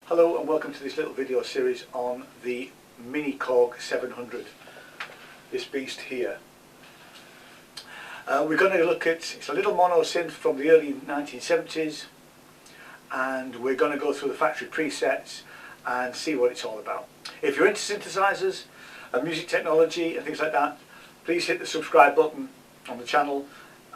Hello and welcome to this little video series on the Mini-Korg 700, this beast here. We're going to look at, it's a little mono synth from the early 1970s, and we're going to go through the factory presets and see what it's all about. If you're into synthesizers and music technology and things like that, please hit the subscribe button on the channel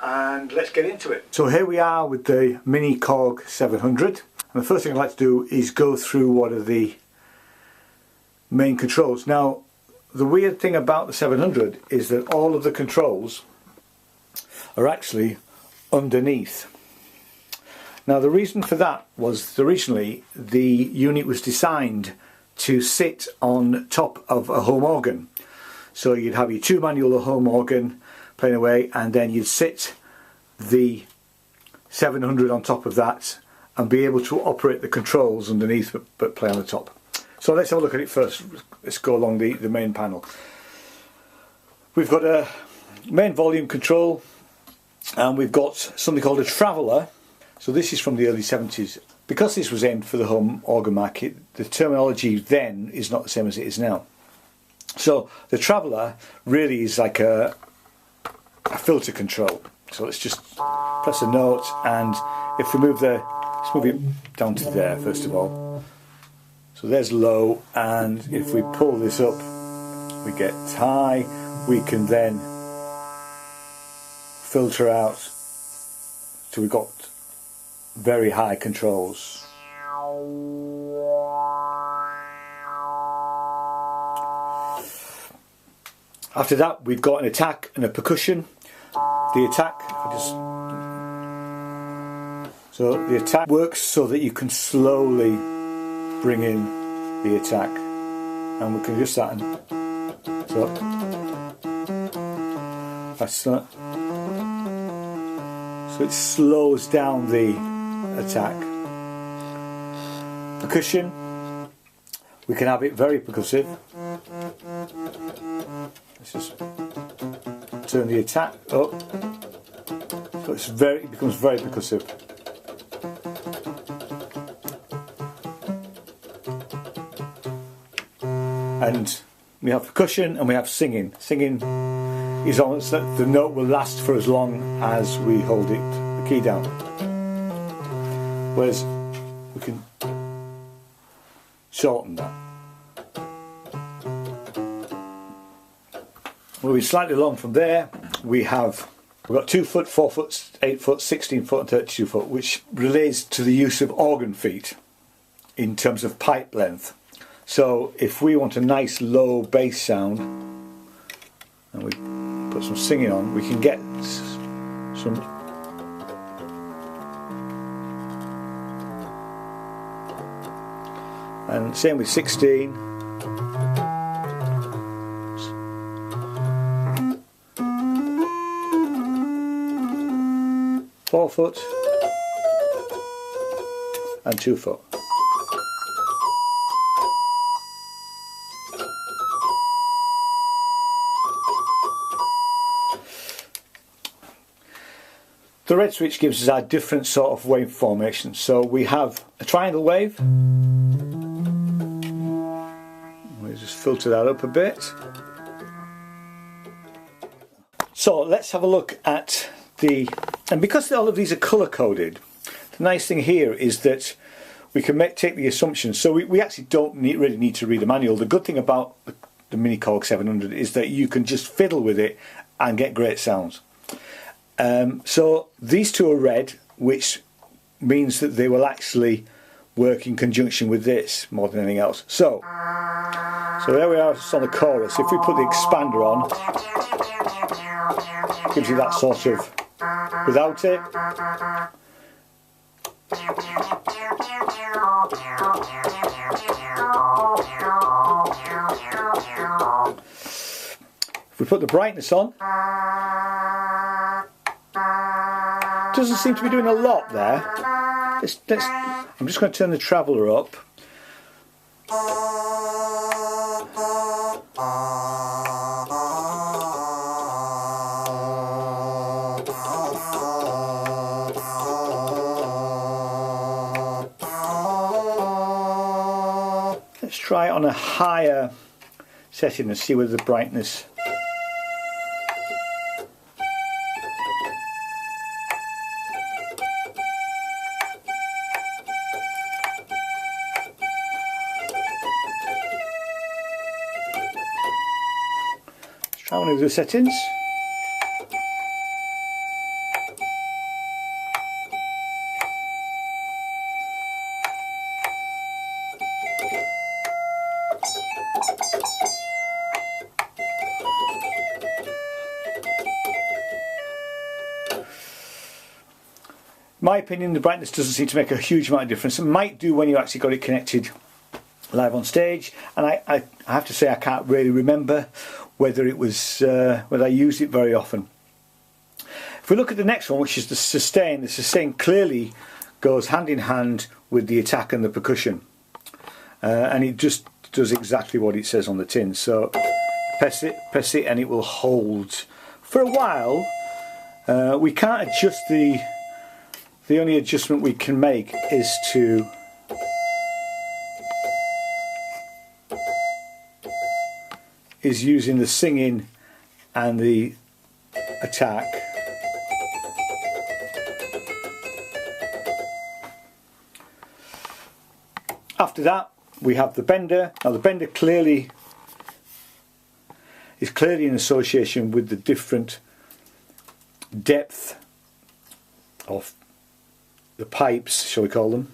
and let's get into it. So here we are with the Mini-Korg 700. And the first thing I'd like to do is go through what are the main controls. Now, the weird thing about the 700 is that all of the controls are actually underneath. Now, the reason for that was that originally the unit was designed to sit on top of a home organ. So you'd have your two manual home organ playing away, and then you'd sit the 700 on top of that and be able to operate the controls underneath but play on the top. So let's have a look at it first. Let's go along the main panel. We've got a main volume control, and we've got something called a traveller. So this is from the early 70s. Because this was aimed for the home organ market, the terminology then is not the same as it is now. So the traveller really is like a filter control. So let's just press a note, and if we move let's move it down to there first of all. So there's low, and if we pull this up we get high. We can then filter out, so we've got very high controls. After that we've got an attack and a percussion. The attack, so the attack works so that you can slowly bring in the attack, and we can adjust that. And so that's that. So it slows down the attack. Percussion, we can have it very percussive. Let's just turn the attack up, so it becomes very percussive. And we have percussion and we have singing. Singing is almost that the note will last for as long as we hold it, the key down. Whereas we can shorten that. Moving slightly along from there, we've got 2 foot, 4 foot, 8 foot, 16 foot and 32 foot, which relates to the use of organ feet in terms of pipe length. So if we want a nice low bass sound and we put some singing on, we can get some and same with 16. 4 foot and 2 foot. The red switch gives us our different sort of wave formation. So we have a triangle wave. We'll just filter that up a bit. So let's have a look at and because all of these are colour coded, the nice thing here is that we can take the assumptions. So we actually don't really need to read a manual. The good thing about the Mini-Korg 700 is that you can just fiddle with it and get great sounds. So these two are red, which means that they will actually work in conjunction with this more than anything else. So there we are, it's on the chorus. If we put the expander on, it gives you that sort of, without it. If we put the brightness on, doesn't seem to be doing a lot there. I'm just going to turn the traveller up. Let's try it on a higher setting and see whether the brightness. Let's try one of the settings. In my opinion, the brightness doesn't seem to make a huge amount of difference. It might do when you actually got it connected live on stage, and I have to say I can't really remember whether it was whether I used it very often. If we look at the next one, which is the sustain clearly goes hand in hand with the attack and the percussion, and it just does exactly what it says on the tin. So press it and it will hold for a while. We can't adjust the only adjustment we can make is using the singing and the attack. After that we have the bender. Now the bender is clearly in association with the different depth of the pipes, shall we call them.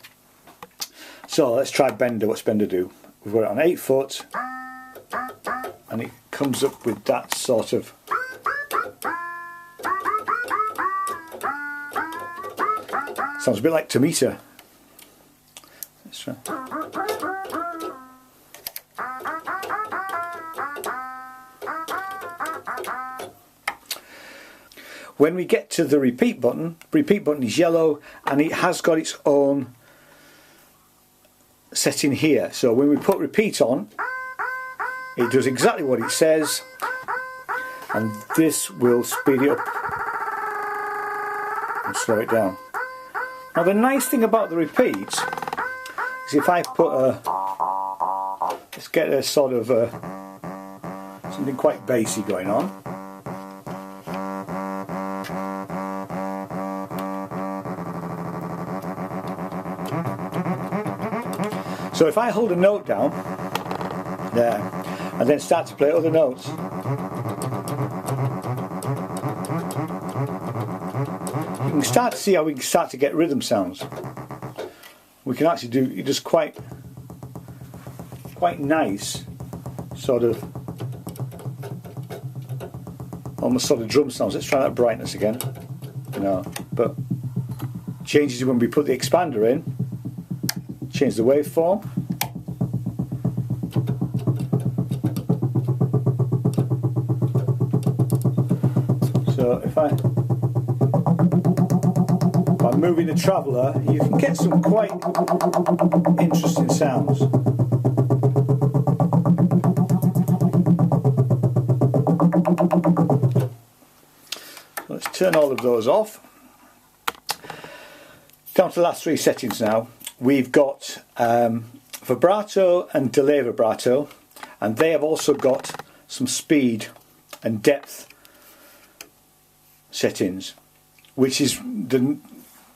So let's try bender. What's bender do? We've got it on 8 foot and it comes up with that sort of sounds a bit like Tomita. Let's try. When we get to the repeat button is yellow and it has got its own setting here. So when we put repeat on, it does exactly what it says, and this will speed it up and slow it down. Now the nice thing about the repeat is if I put let's get a sort of something quite bassy going on. So if I hold a note down there and then start to play other notes, you can start to see how we can start to get rhythm sounds. We can actually do just quite nice sort of almost sort of drum sounds. Let's try that brightness again. No, but changes when we put the expander in. Change the waveform. So if I'm moving the traveller, you can get some quite interesting sounds. Let's turn all of those off. Down to the last 3 settings now. We've got vibrato and delay vibrato, and they have also got some speed and depth settings, which is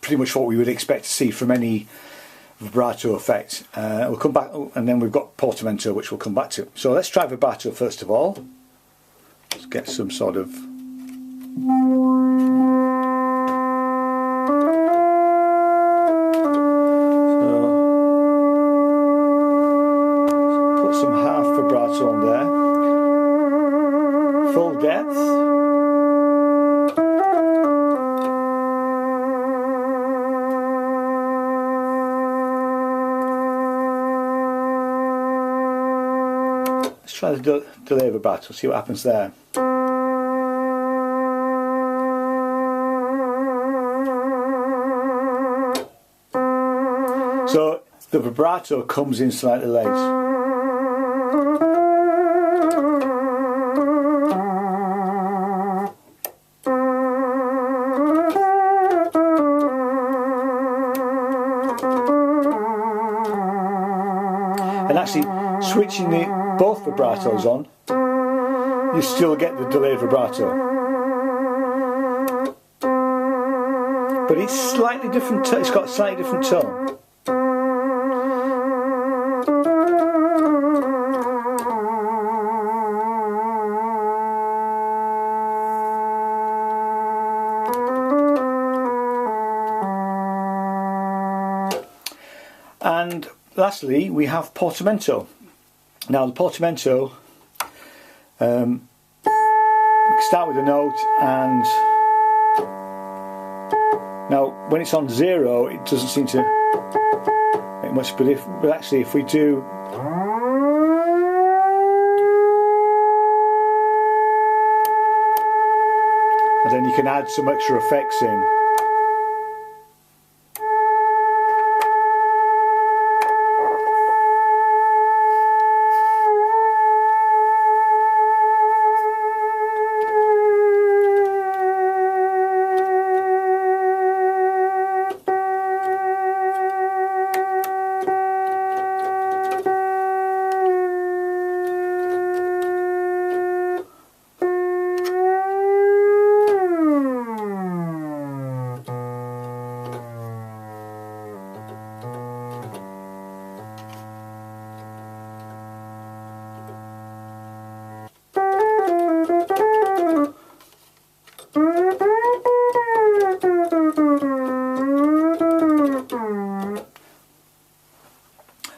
pretty much what we would expect to see from any vibrato effect. We'll come back, and then we've got Portamento, which we'll come back to. So let's try vibrato first of all. Let's get some sort of some half vibrato on there, full depth, let's try the delay vibrato, see what happens there. So the vibrato comes in slightly late. And actually, switching both vibratos on, you still get the delayed vibrato. But it's slightly different, it's got a slightly different tone. And lastly, we have Portamento. Now the Portamento, we can start with a note, and now when it's on 0 it doesn't seem to make much, but actually if we do, and then you can add some extra effects in.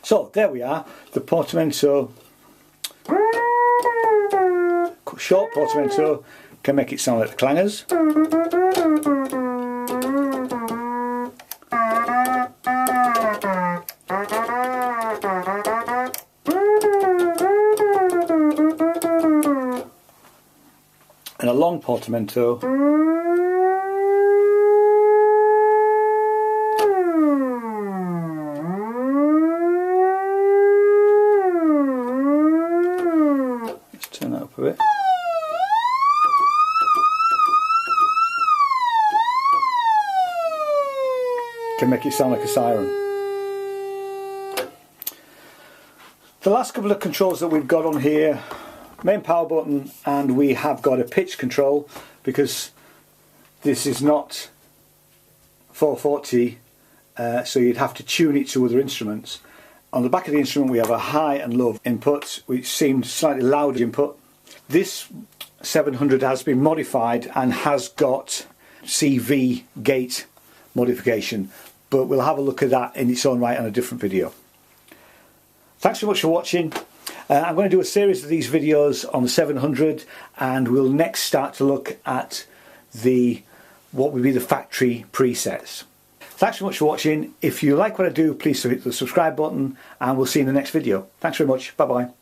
So there we are, the Portamento, short Portamento can make it sound like the clangers. And a long Portamento turn that up a bit. Can make it sound like a siren. The last couple of controls that we've got on here, main power button, and we have got a pitch control because this is not 440, so you'd have to tune it to other instruments. On the back of the instrument we have a high and low input, which seemed slightly louder input. This 700 has been modified and has got CV gate modification, but we'll have a look at that in its own right on a different video. Thanks so much for watching. I'm going to do a series of these videos on the 700, and we'll next start to look at what would be the factory presets. Thanks so much for watching. If you like what I do, please hit the subscribe button, and we'll see you in the next video. Thanks very much. Bye bye.